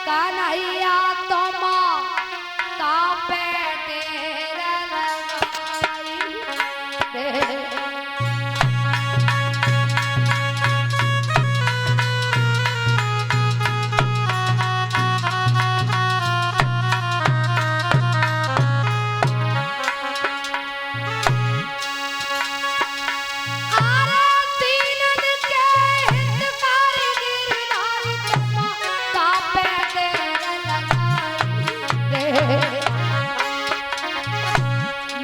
कन्हैया तुम कांपे तेरा रंग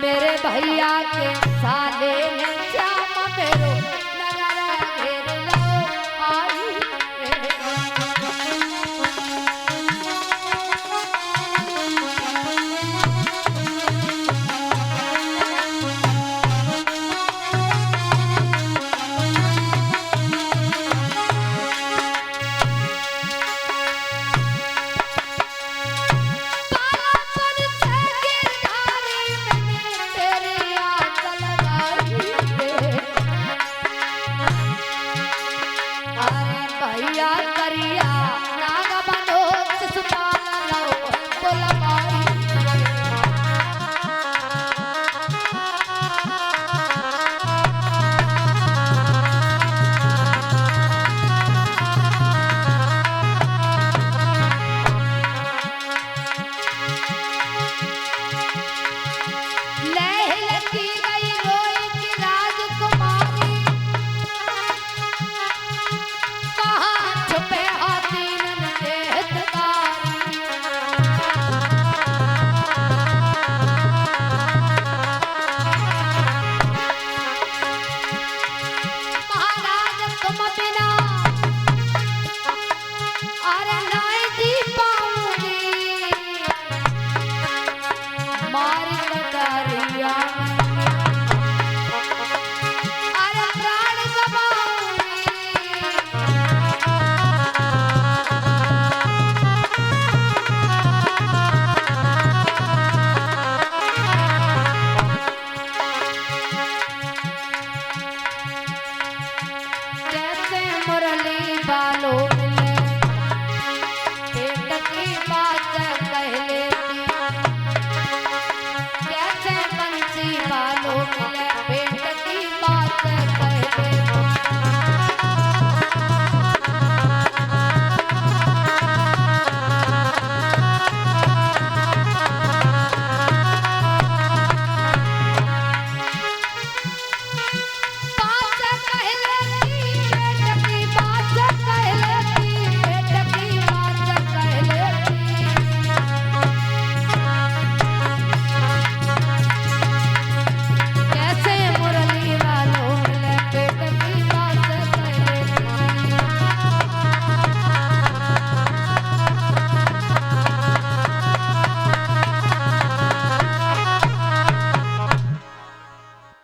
मेरे भैया के साले ने श्याम मेरो नगर घेर लो आई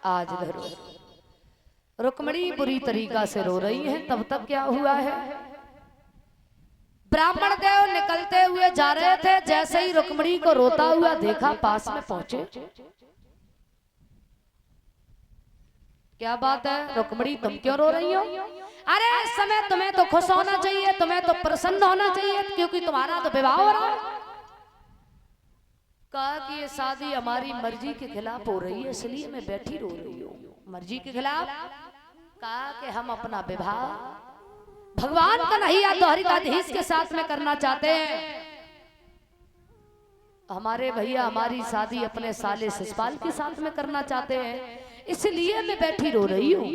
आज धरो। रुक्मणी बुरी तरीका से रो रही है। तब तक क्या हुआ है, ब्राह्मण देव निकलते हुए जा रहे थे। जैसे ही रुक्मणी को रोता हुआ देखा, पास में पहुंचे। क्या बात है रुक्मणी, तुम क्यों रो रही हो? अरे इस समय तुम्हें तो खुश होना चाहिए, तुम्हें तो प्रसन्न होना चाहिए, क्योंकि तुम्हारा तो विवाह हो रहा है। कहा कि ये शादी हमारी मर्जी के खिलाफ हो रही है, इसलिए मैं बैठी रो रही हूँ। मर्जी के खिलाफ? कहा कि हम अपना विवाह भगवान कन्हैया द्वारिकाधीश के साथ में करना चाहते हैं। हमारे भैया हमारी शादी अपने साले शिषपाल के साथ में करना चाहते हैं, इसलिए मैं बैठी रो रही हूँ।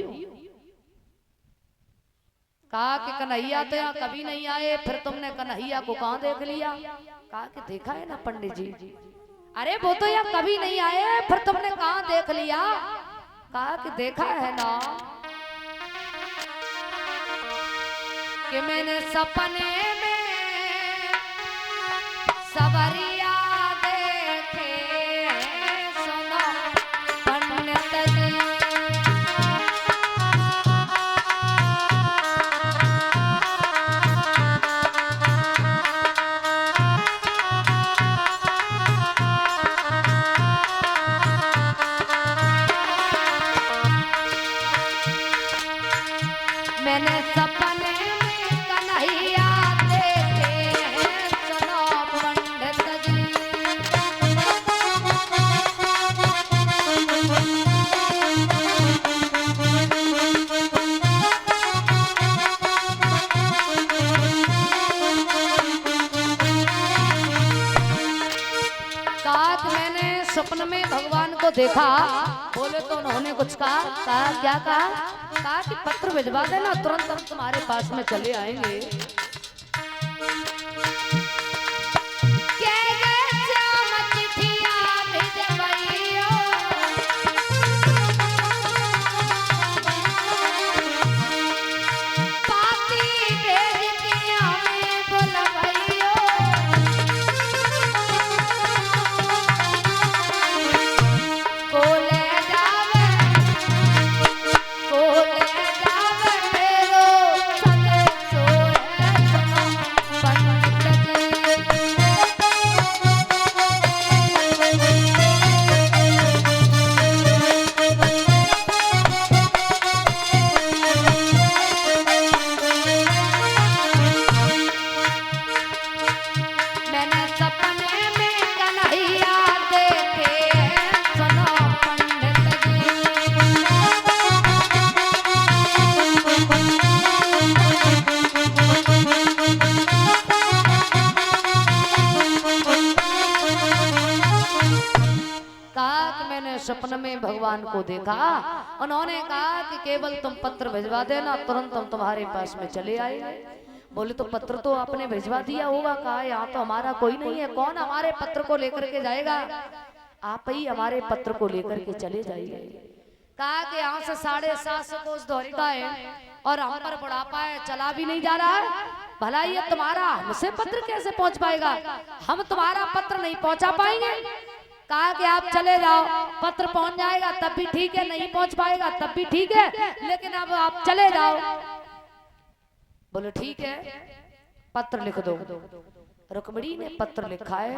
कहा कि कन्हैया तो यहाँ कभी नहीं आए, फिर तुमने कन्हैया को कहाँ देख लिया? कहा कि देखा है ना पंडित जी। अरे वो तो यहाँ कभी नहीं आए, फिर तुमने कहाँ देख लिया? कहा कि देखा है ना कि मैंने सपने में सवरिया देखे, सुनो पंडित जी। मैंने सपने में कन्हैया देखे हैं, सुनो पंडित जी। कहा मैंने सपने में भगवान को देखा। बोले तो उन्होंने कुछ कहा क्या कहा? कहा कि पत्र भिजवा देना, तुरंत हम तुम्हारे पास में चले आएंगे। के गे श्याम चिट्ठिया भिजवाइयो, मैंने सपने में भगवान को देखा, उन्होंने कहा कि केवल तुम पत्र भिजवा देना, तुरंत हम तुम्हारे पास में चले आएंगे। बोले तो पत्र तो आपने भिजवा दिया होगा। कहा यहाँ तो हमारा कोई नहीं है, कौन हमारे पत्र को लेकर के जाएगा, आप ही हमारे पत्र को लेकर के चले जाइए। कहा कि यहाँ से 750 कोस द्वारिका है और हम पर बुढ़ापा है, चला भी नहीं जा रहा है, भला ये तुम्हारा हमसे पत्र कैसे पहुंच पाएगा, हम तुम्हारा पत्र नहीं पहुंचा पाएंगे। कहा कि आप चले जाओ, पत्र पहुंच जाएगा तब भी ठीक है, नहीं पहुंच पाएगा तब भी ठीक है, लेकिन अब आप चले जाओ। बोले ठीक है, पत्र लिख दो। रुक्मिणी ने पत्र लिखा है,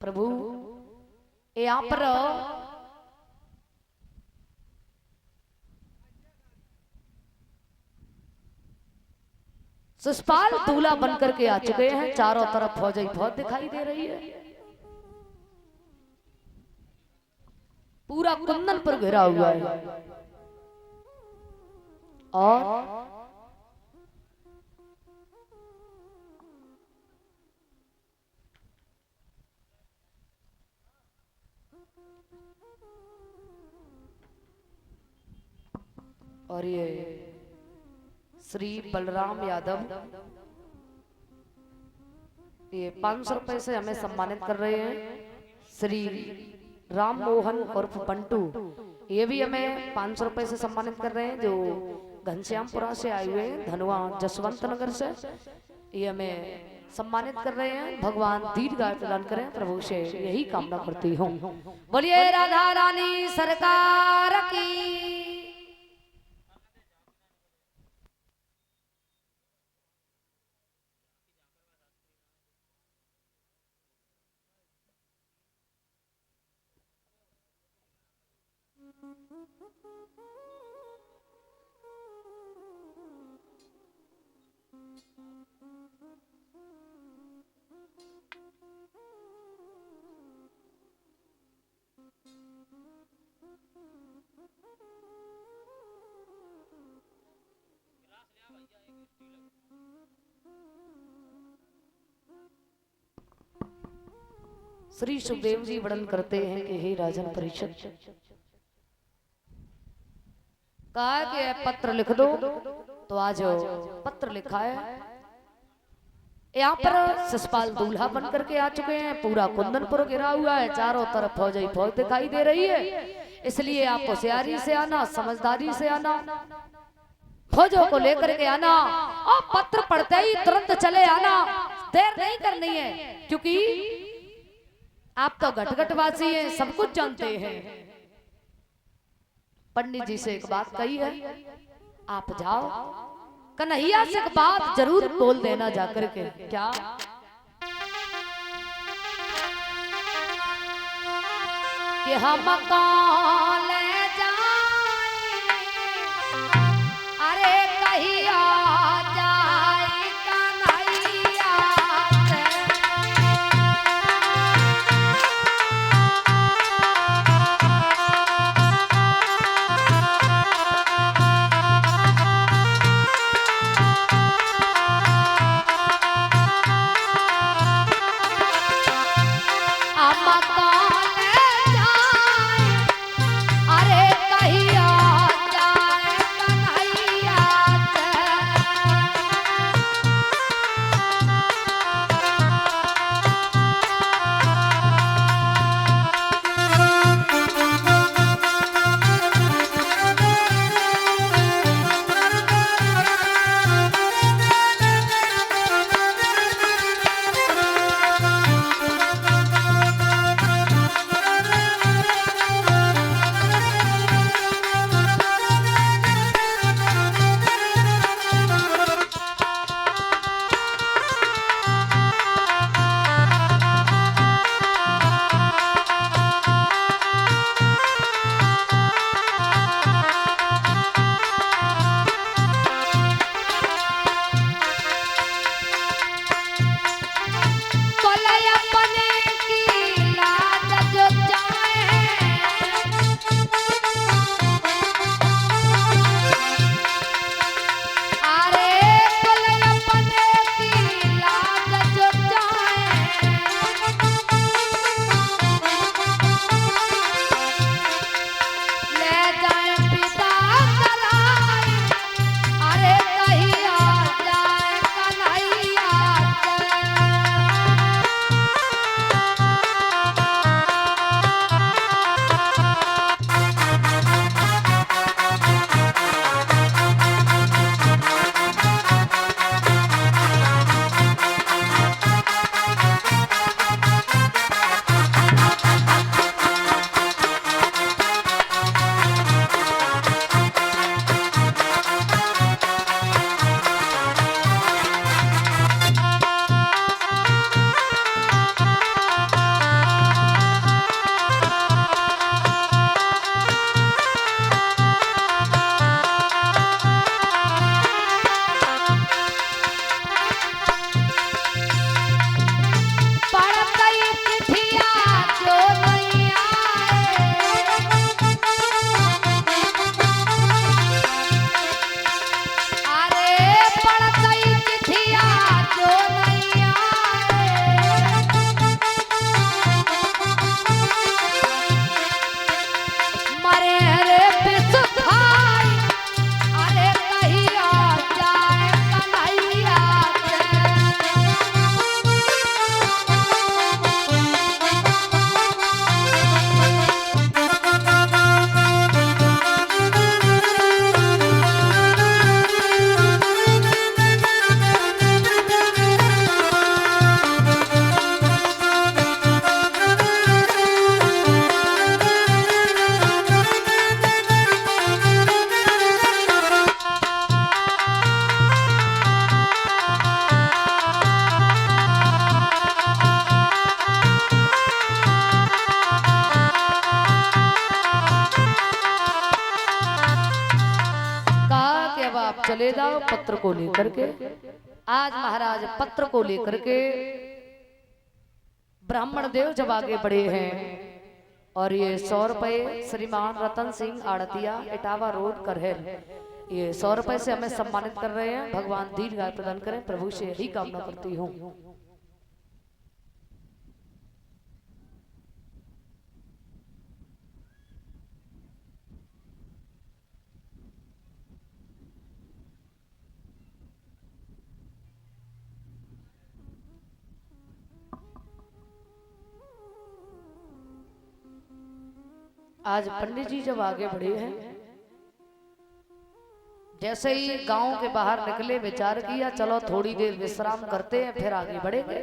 प्रभु यहाँ पर शिषपाल दूल्हा बनकर के आ चुके हैं, चारों तरफ फौज ही फौज दिखाई दे रही है, पूरा कुंदन पर घिरा हुआ है। और ये श्री बलराम यादव ये 500 रुपए से हमें सम्मानित कर रहे हैं। श्री राम मोहन उर्फ पंटू ये भी हमें 500 रुपए से सम्मानित कर रहे हैं, जो घनश्यामपुरा से आए हुए हैं, धनुआ जसवंत नगर से, ये हमें सम्मानित कर रहे हैं। भगवान दीर्घायु प्रदान करें, प्रभु से यही कामना करती हूँ। बोलिए राधा रानी सरकार की। श्री सुखदेव जी वर्णन करते हैं कि हे राजन परीक्षित, कहा कि पत्र लिख दो, तो आज पत्र लिखा है। यहाँ पर शिषपाल दूल्हा बन करके आ चुके हैं, पूरा कुंदनपुर घिरा हुआ है, चारों तरफ फौज ही फौज दिखाई दे रही है, इसलिए आप होशियारी से आना, समझदारी से आना, फौजों को लेकर के आना, और पत्र पढ़ते ही तुरंत चले आना, देर नहीं करनी है, क्योंकि आप तो घटघटवासी हैं, सब कुछ जानते हैं। पंडित जी से एक बात कही है, आप जाओ कन्हैया से एक बात जरूर बोल देना जाकर के। क्या? कि हम कौन ले जाए, अरे कहिया जाए कन्हैया से, आप चले जाओ पत्र को लेकर के। आज महाराज पत्र को लेकर के ब्राह्मण देव जब आगे बढ़े हैं और ये 100 रुपए श्रीमान रतन सिंह आड़तिया इटावा रोड करहल, ये 100 रुपए से हमें सम्मानित कर रहे हैं। भगवान दीर्घायु प्रदान करें, प्रभु से यही कामना करती हूँ। आज पंडित जी जब आगे बढ़े हैं, जैसे ही गांव के बाहर निकले विचार किया चलो थोड़ी देर विश्राम करते हैं फिर आगे बढ़ेंगे।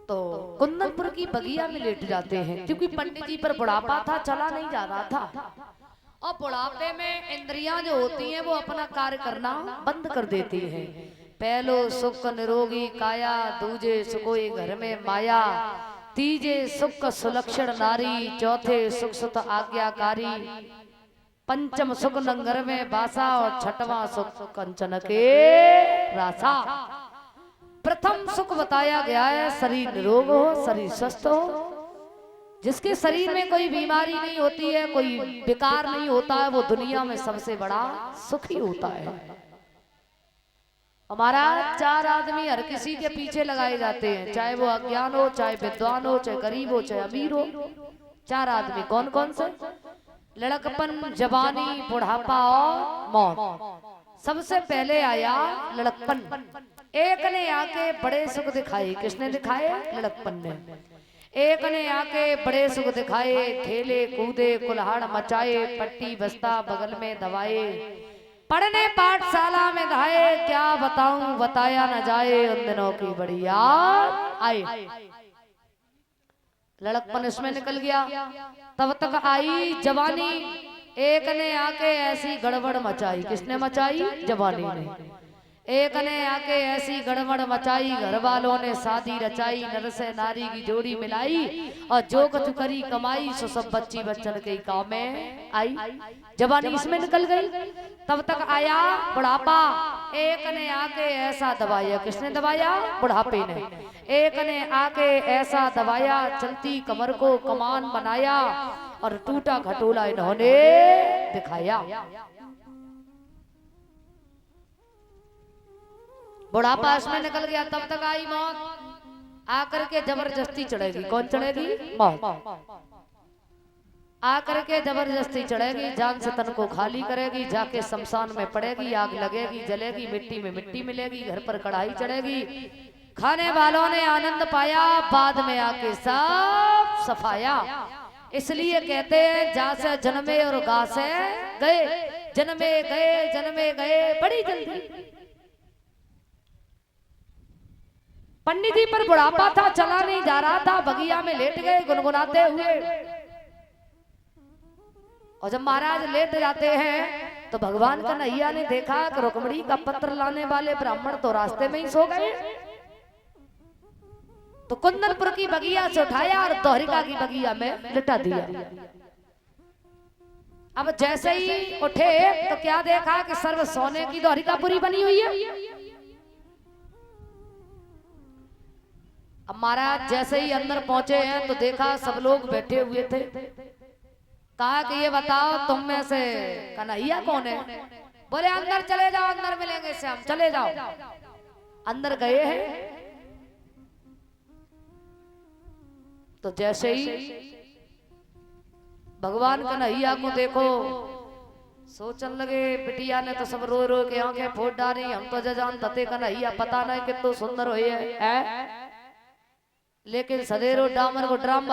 तो कुंदनपुर की बगिया में लेट जाते हैं क्योंकि पंडित जी पर बुढ़ापा था, चला नहीं जा रहा था। और बुढ़ापे में इंद्रियां जो होती हैं वो अपना कार्य करना बंद कर देती हैं। पहलो सुख निरोगी काया, दूजे सुकोई घर में माया, तीजे सुख सुलक्षण नारी, चौथे सुख सुत आज्ञाकारी, पंचम सुख नंगर में बासा और छठवां सुख कंचन के रासा। प्रथम सुख बताया गया है शरीर निरोग हो, शरीर स्वस्थ हो, जिसके शरीर में कोई बीमारी नहीं होती है, कोई विकार नहीं होता है, वो दुनिया में सबसे बड़ा सुखी होता है। हमारा 4 आदमी हर किसी के पीछे लगाए जाते हैं, चाहे वो अज्ञान हो, चाहे विद्वान हो, चाहे गरीब हो, चाहे अमीर हो। 4 आदमी कौन कौन से? लड़कपन, जवानी, बुढ़ापा और मौत। सबसे पहले आया लड़कपन। एक ने आके बड़े सुख दिखाए। किसने दिखाए? लड़कपन ने। एक ने आके बड़े सुख दिखाए, खेले कूदे कुल्हाड़ मचाए, पट्टी बस्ता बगल में दवाए, पढ़ने पाठशाला में धाए, क्या बताऊं बताया न जाए, उन दिनों की बड़ी याद आई। लड़कपन इसमें निकल गया। तब तक आई जवानी। एक ने आके ऐसी गड़बड़ मचाई। किसने मचाई? जवानी ने। एक ने आके ऐसी गड़बड़ मचाई, घर वालों ने शादी रचाई, नर से नारी की जोड़ी मिलाई, और जो कुछ करी कमाई सो सब बच्ची बच्चन के काम में आई। जवानी इसमें निकल गई। तब तक आया बुढ़ापा। एक ने आके ऐसा दबाया। किसने दबाया? बुढ़ापे ने। एक ने आके ऐसा दबाया, चलती कमर को कमान बनाया, और टूटा खटोला इन्होंने दिखाया। बुढ़ापा इसमें निकल गया। तब तक आई मौत। आकर के जबरदस्ती चढ़ेगी। कौन चढ़ेगी? मौत। आकर के जबरदस्ती चढ़ेगी, जान से तन को खाली करेगी, जाके शमशान में पड़ेगी, आग लगेगी, जलेगी, मिट्टी में मिट्टी मिलेगी, घर पर कढ़ाई चढ़ेगी। खाने वालों ने आनंद पाया, बाद में आके सब सफाया। इसलिए कहते हैं जा से जन्मे और गा से गए, जन्मे गए बड़ी जल्दी। पंडित जी पर बुढ़ापा था, चला नहीं जा रहा था, बगिया में लेट गए गुनगुनाते हुए। और जब महाराज लेट जाते हैं तो भगवान कन्हैया ने देखा कि रुक्मणी का पत्र लाने वाले ब्राह्मण तो रास्ते में ही सो गए। तो कुंदनपुर की बगिया से उठाया और दोहरिका की बगिया में लिटा दिया। अब जैसे ही उठे तो क्या देखा कि सर्व सोने की दोहरिका पूरी बनी हुई है। अब महाराज जैसे ही अंदर पहुंचे हैं तो देखा सब लोग बैठे हुए थे। कहा कि ये बताओ तुम में से कन्हैया कौन है? बोले अंदर चले जाओ, अंदर मिलेंगे श्याम, चले जाओ। अंदर गए हैं तो जैसे ही भगवान कन्हैया को देखो, सोचने लगे बिटिया ने तो सब रो रो के आंखें फोड़ डाली, हम तो जजान तते कन्हैया पता नहीं कितना सुंदर हुई है। लेकिन सदेरो डामर को ड्राम